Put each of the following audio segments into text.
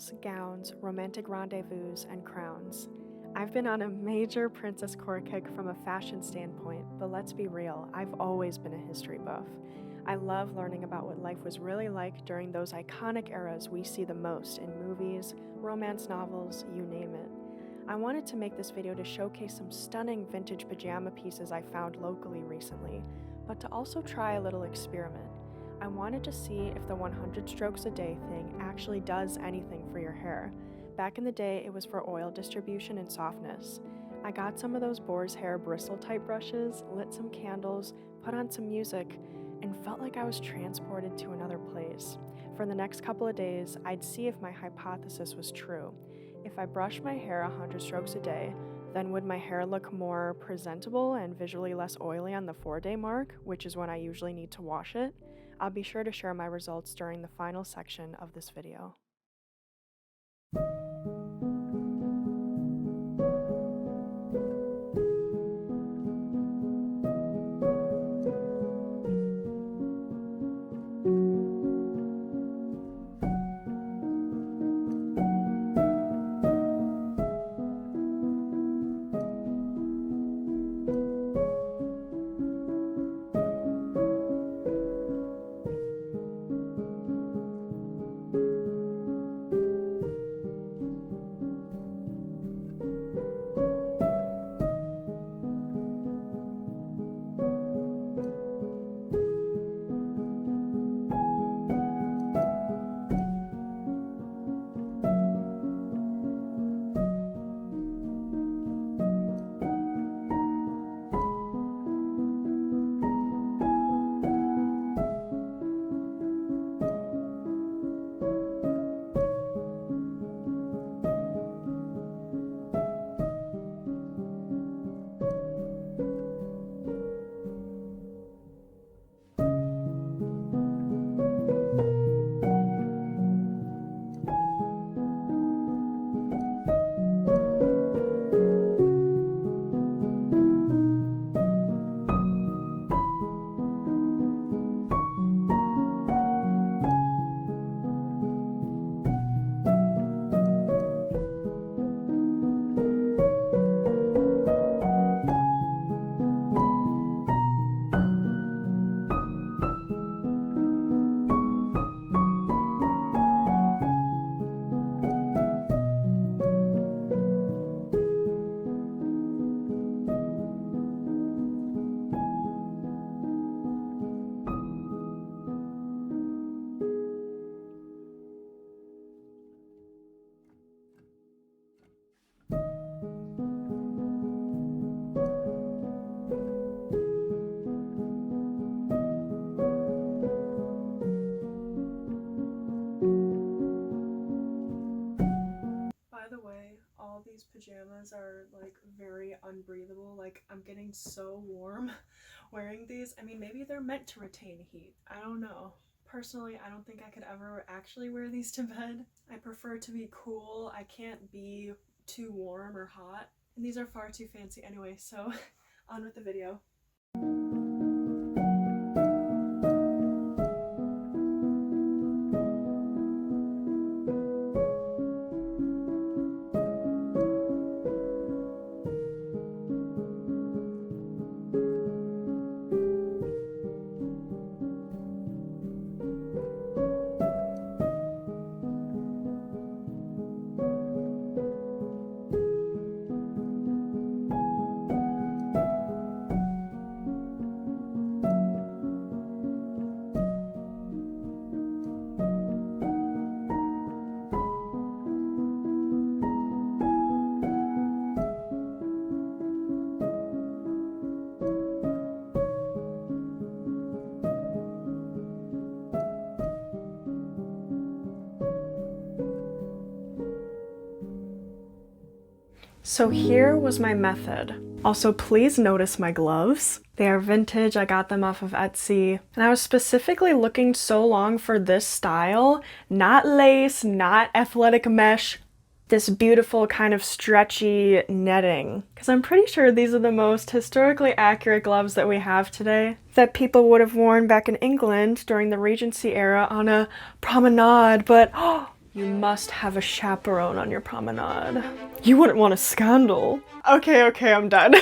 balls, gowns, romantic rendezvous, and crowns. I've been on a major princess core kick from a fashion standpoint, but let's be real, I've always been a history buff. I love learning about what life was really like during those iconic eras we see the most in movies, romance novels, you name it. I wanted to make this video to showcase some stunning vintage pajama pieces I found locally recently, but to also try a little experiment. I wanted to see if the 100 strokes a day thing actually does anything for your hair. Back in the day, it was for oil distribution and softness. I got some of those boar's hair bristle type brushes, lit some candles, put on some music, and felt like I was transported to another place. For the next couple of days, I'd see if my hypothesis was true. If I brushed my hair 100 strokes a day, then would my hair look more presentable and visually less oily on the 4-day mark, which is when I usually need to wash it? I'll be sure to share my results during the final section of this video. All these pajamas are like very unbreathable. Like, I'm getting so warm wearing these. I mean, maybe they're meant to retain heat. I don't know. Personally, I don't think I could ever actually wear these to bed. I prefer to be cool. I can't be too warm or hot. And these are far too fancy anyway, so on with the video. So here was my method. Also, please notice my gloves. They are vintage, I got them off of Etsy. And I was specifically looking so long for this style, not lace, not athletic mesh, this beautiful kind of stretchy netting. Because I'm pretty sure these are the most historically accurate gloves that we have today, that people would have worn back in England during the Regency era on a promenade, but You must have a chaperone on your promenade. You wouldn't want a scandal. Okay, I'm done.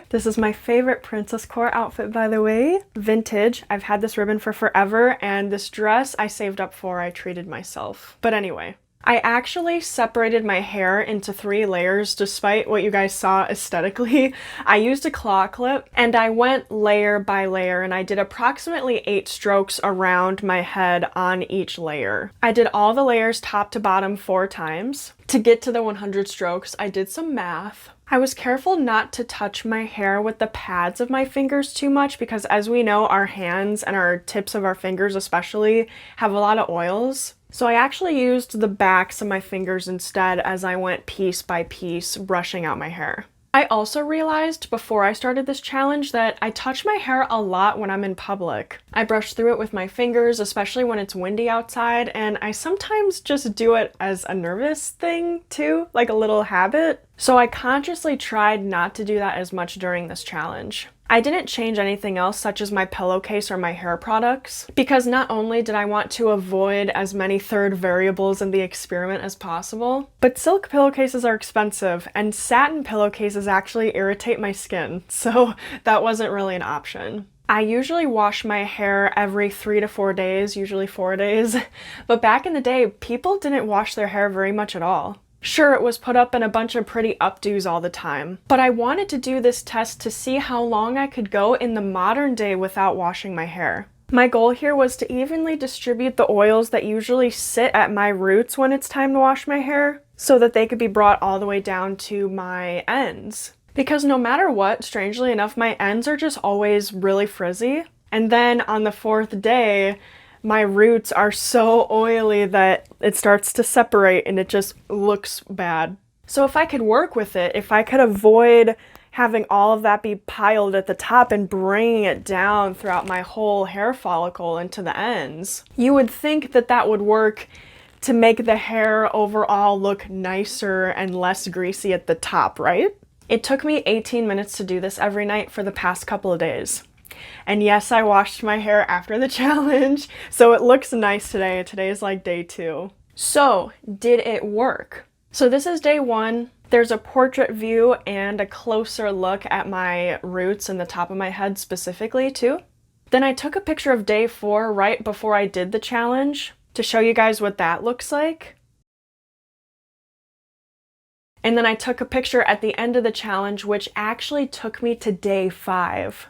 This is my favorite princesscore outfit, by the way. Vintage. I've had this ribbon for forever, and this dress I saved up for. I treated myself. But anyway. I actually separated my hair into 3 layers despite what you guys saw aesthetically. I used a claw clip and I went layer by layer and I did approximately 8 strokes around my head on each layer. I did all the layers top to bottom 4 times. To get to the 100 strokes, I did some math. I was careful not to touch my hair with the pads of my fingers too much because, as we know, our hands and our tips of our fingers especially have a lot of oils. So I actually used the backs of my fingers instead as I went piece by piece brushing out my hair. I also realized before I started this challenge that I touch my hair a lot when I'm in public. I brush through it with my fingers, especially when it's windy outside, and I sometimes just do it as a nervous thing too, like a little habit. So I consciously tried not to do that as much during this challenge. I didn't change anything else such as my pillowcase or my hair products because not only did I want to avoid as many third variables in the experiment as possible, but silk pillowcases are expensive and satin pillowcases actually irritate my skin, so that wasn't really an option. I usually wash my hair every 3 to 4 days, usually 4 days, but back in the day, people didn't wash their hair very much at all. Sure, it was put up in a bunch of pretty updos all the time, but I wanted to do this test to see how long I could go in the modern day without washing my hair. My goal here was to evenly distribute the oils that usually sit at my roots when it's time to wash my hair, so that they could be brought all the way down to my ends. Because no matter what, strangely enough, my ends are just always really frizzy, and then on the 4th day, my roots are so oily that it starts to separate and it just looks bad. So if I could work with it, if I could avoid having all of that be piled at the top and bringing it down throughout my whole hair follicle into the ends, you would think that that would work to make the hair overall look nicer and less greasy at the top, right? It took me 18 minutes to do this every night for the past couple of days. And yes, I washed my hair after the challenge, so it looks nice today. Today is like day 2. So, did it work? So this is day 1. There's a portrait view and a closer look at my roots and the top of my head specifically too. Then I took a picture of day 4 right before I did the challenge to show you guys what that looks like. And then I took a picture at the end of the challenge, which actually took me to day 5.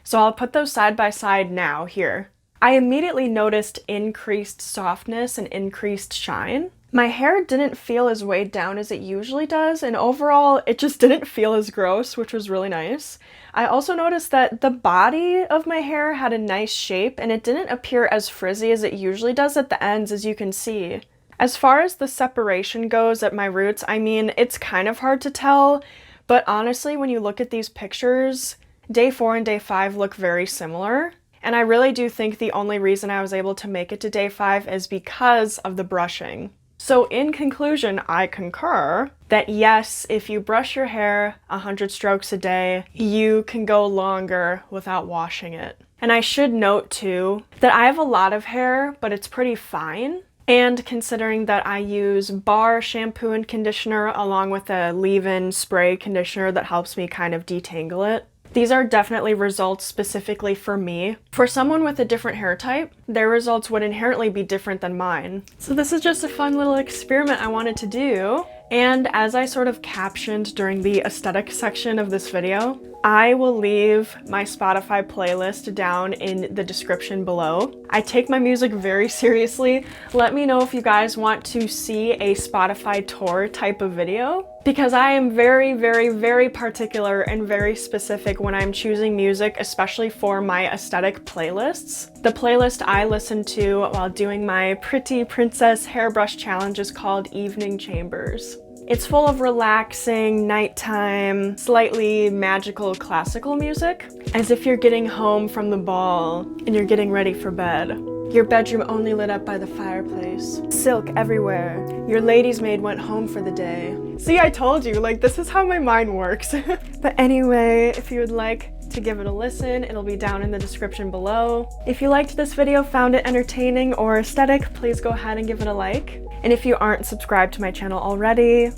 So I'll put those side by side now here. I immediately noticed increased softness and increased shine. My hair didn't feel as weighed down as it usually does, and overall it just didn't feel as gross, which was really nice. I also noticed that the body of my hair had a nice shape and it didn't appear as frizzy as it usually does at the ends, as you can see. As far as the separation goes at my roots, I mean, it's kind of hard to tell, but honestly, when you look at these pictures, day 4 and day 5 look very similar, and I really do think the only reason I was able to make it to day 5 is because of the brushing. So in conclusion, I concur that yes, if you brush your hair 100 strokes a day, you can go longer without washing it. And I should note too that I have a lot of hair, but it's pretty fine. And considering that I use bar shampoo and conditioner along with a leave-in spray conditioner that helps me kind of detangle it, these are definitely results specifically for me. For someone with a different hair type, their results would inherently be different than mine. So this is just a fun little experiment I wanted to do. And as I sort of captioned during the aesthetic section of this video, I will leave my Spotify playlist down in the description below. I take my music very seriously. Let me know if you guys want to see a Spotify tour type of video, because I am very, very, very particular and very specific when I'm choosing music, especially for my aesthetic playlists. The playlist I listen to while doing my Pretty Princess Hairbrush Challenge is called Evening Chambers. It's full of relaxing, nighttime, slightly magical classical music, as if you're getting home from the ball and you're getting ready for bed. Your bedroom only lit up by the fireplace. Silk everywhere. Your lady's maid went home for the day. See, I told you, like, this is how my mind works. But anyway, if you would like to give it a listen. It'll be down in the description below. If you liked this video, found it entertaining or aesthetic, please go ahead and give it a like. And if you aren't subscribed to my channel already,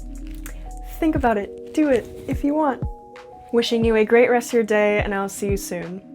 think about it. Do it if you want. Wishing you a great rest of your day, and I'll see you soon.